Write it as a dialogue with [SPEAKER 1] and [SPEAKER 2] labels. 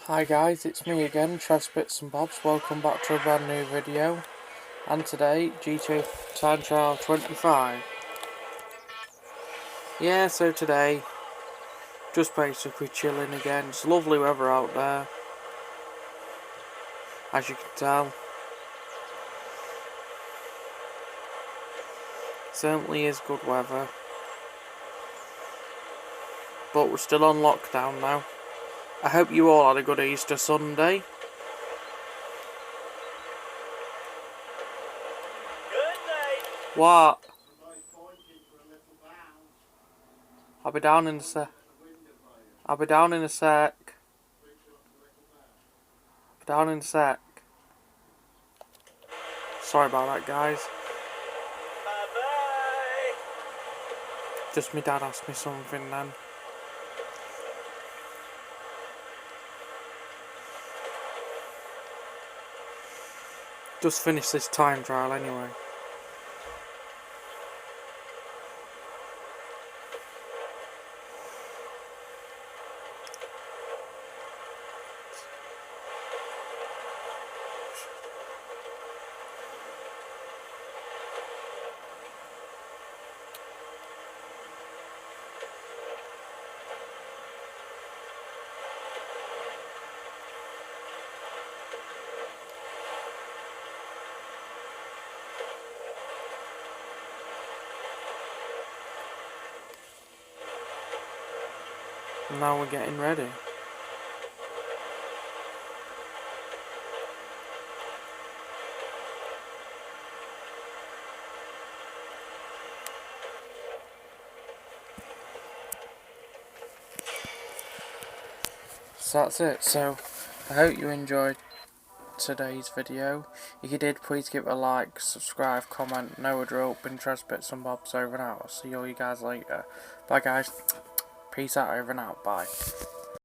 [SPEAKER 1] Hi guys, it's me again, Trev's Bits and Bobs. Welcome back to a brand new video. And today, GTA Time Trial 25. Yeah, so today, just basically chilling again. It's lovely weather out there, as you can tell. Certainly is good weather. But we're still on lockdown now. I hope you all had a good Easter Sunday. What? I'll be down in a sec. I'll be down in a sec. Down in a sec. Sorry about that, guys.
[SPEAKER 2] Bye-bye.
[SPEAKER 1] Just my dad asked me something then. Just finished this time trial anyway. Now we're getting ready. So that's it. So I hope you enjoyed today's video. If you did, please give it a like, subscribe, comment, know a drill. Been Trev's Bits and Bobs over and out. I'll see all you guys later. Bye guys. Peace out over and out. Bye.